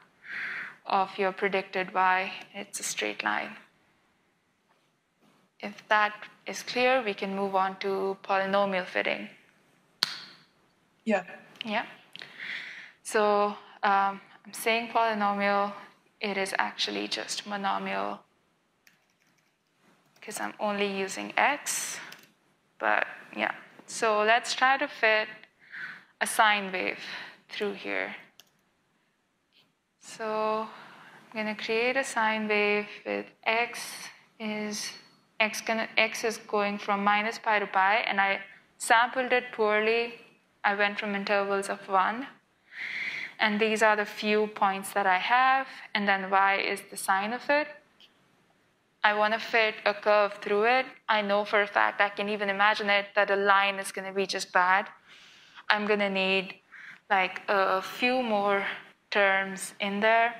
of your predicted y. It's a straight line. If that is clear, we can move on to polynomial fitting. Yeah. Yeah. So I'm saying polynomial. It is actually just monomial because I'm only using x. But yeah. So let's try to fit a sine wave through here. So I'm going to create a sine wave with x is going from minus pi to pi, and I sampled it poorly. I went from intervals of 1. And these are the few points that I have, and then y is the sine of it. I want to fit a curve through it. I know for a fact, I can even imagine it, that a line is going to be just bad. I'm going to need like a few more terms in there.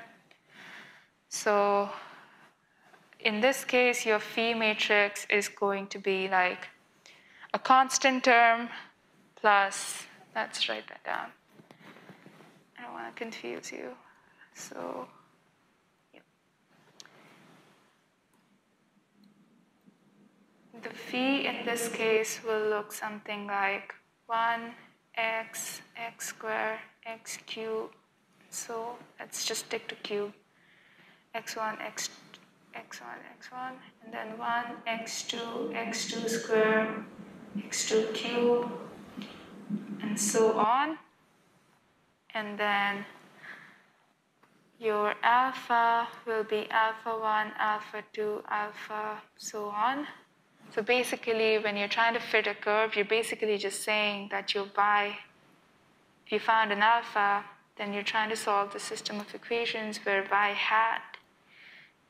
So in this case, your phi matrix is going to be like a constant term plus, let's write that down. I don't want to confuse you. So yeah. The phi in this case will look something like 1x, x squared, x cubed. So let's just stick to cube. x1, x1, and then 1, x2 squared, x2 cubed, and so on. And then your alpha will be alpha 1, alpha 2, alpha, so on. So basically, when you're trying to fit a curve, you're basically just saying that your y, if you found an alpha, then you're trying to solve the system of equations where y hat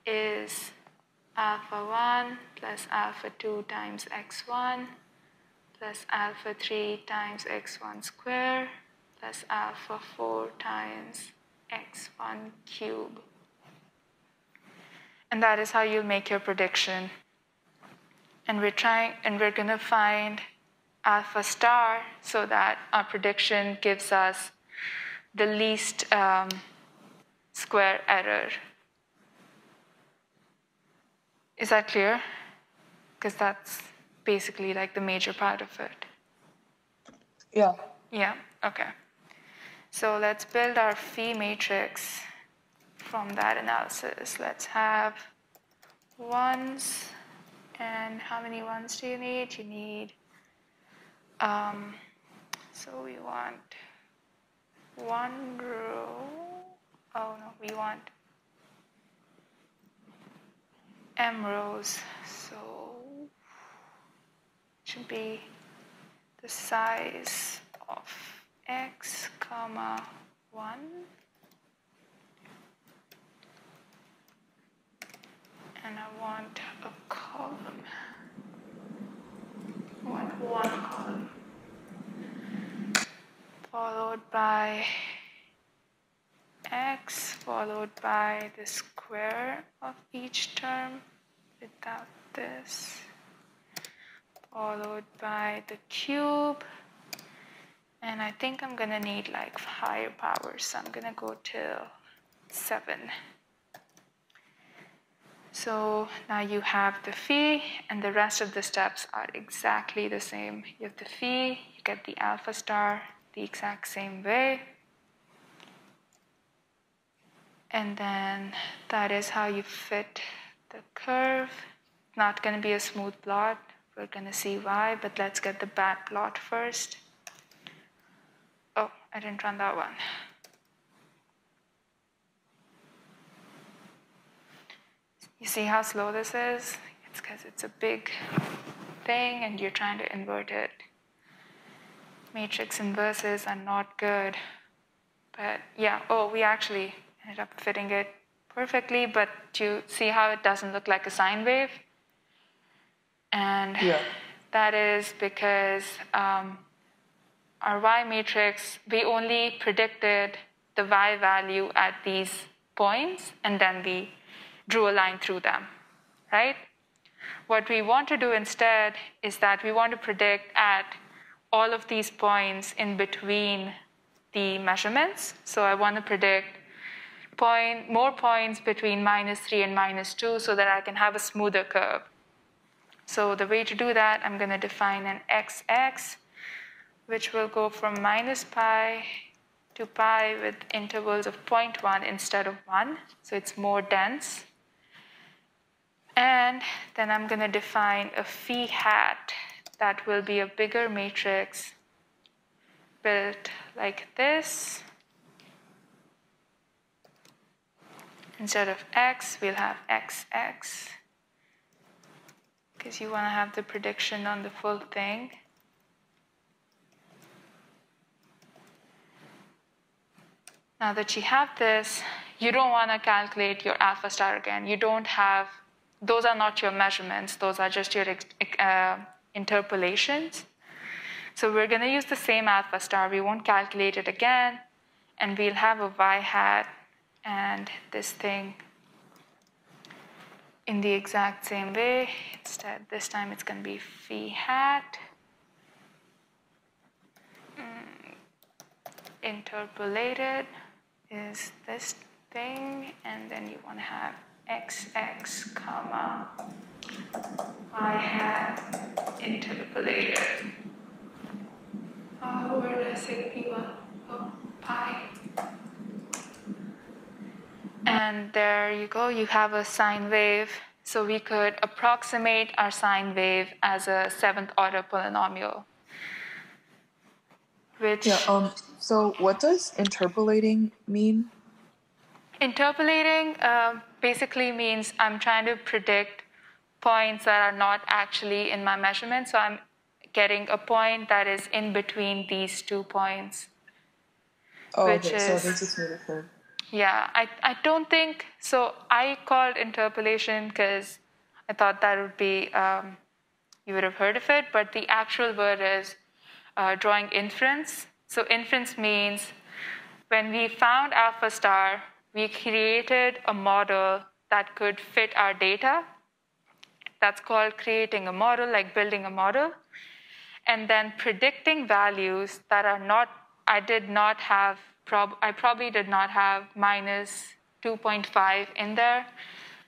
is alpha 1 plus alpha 2 times x1 plus alpha 3 times x1 squared plus alpha 4 times x1 cubed. And that is how you'll make your prediction. And we're going to find alpha star so that our prediction gives us the least square error. Is that clear? Because that's basically like the major part of it. Yeah. Yeah, okay. So let's build our phi matrix from that analysis. Let's have ones. And how many ones do you need? You need, so we want one row. Oh no, we want m rows. So it should be the size of x comma 1. And I want a column. I want one column. Followed by x, followed by the square of each term without this, followed by the cube. And I think I'm gonna need like higher powers, so I'm gonna go till 7. So now you have the phi, and the rest of the steps are exactly the same. You have the phi, you get the alpha star the exact same way. And then that is how you fit the curve. Not going to be a smooth plot. We're going to see why, but let's get the bad plot first. Oh, I didn't run that one. You see how slow this is? It's because it's a big thing and you're trying to invert it. Matrix inverses are not good. But yeah, we actually ended up fitting it perfectly, but you see how it doesn't look like a sine wave? And that is because our y matrix, we only predicted the y value at these points, and then we drew a line through them, right? What we want to do instead is that we want to predict at all of these points in between the measurements. So I want to predict more points between -3 and -2 so that I can have a smoother curve. So the way to do that, I'm going to define an xx, which will go from -pi to pi with intervals of 0.1 instead of 1. So it's more dense. And then I'm going to define a phi hat that will be a bigger matrix built like this. Instead of x, we'll have xx, because you want to have the prediction on the full thing. Now that you have this, you don't want to calculate your alpha star again. You don't have, those are not your measurements. Those are just your interpolations. So we're going to use the same alpha star. We won't calculate it again. And we'll have a y hat and this thing in the exact same way. Instead, this time it's going to be phi hat. Interpolated is this thing, and then you want to have xx comma y hat interpolated. Where did I say p1? Oh, pi. And there you go, you have a sine wave. So we could approximate our sine wave as a 7th order polynomial. Which so what does interpolating mean? Interpolating basically means I'm trying to predict points that are not actually in my measurement. So I'm getting a point that is in between these 2 points. Which okay, so it makes a smoother curve. Yeah, I don't think, so I called interpolation because I thought that would be, you would have heard of it, but the actual word is drawing inference. So inference means when we found alpha star, we created a model that could fit our data. That's called creating a model, like building a model. and then predicting values that are not, I probably did not have minus 2.5 in there,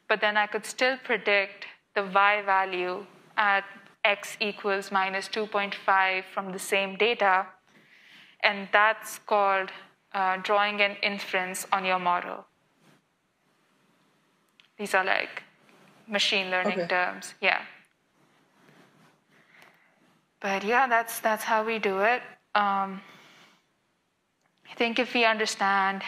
but then I could still predict the y value at x equals minus 2.5 from the same data, and that's called drawing an inference on your model. These are like machine learning terms, yeah. But yeah, that's how we do it. I think if we understand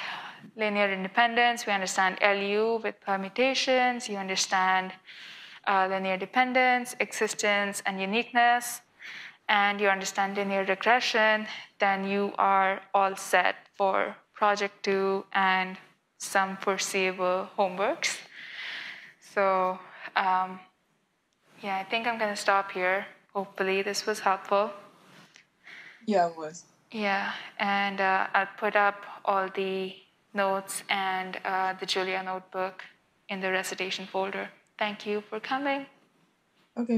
linear independence, we understand LU with permutations, you understand linear dependence, existence, and uniqueness, and you understand linear regression, then you are all set for project 2 and some foreseeable homeworks. So yeah, I think I'm going to stop here. Hopefully this was helpful. Yeah, it was. Yeah, and I'll put up all the notes and the Julia notebook in the recitation folder. Thank you for coming.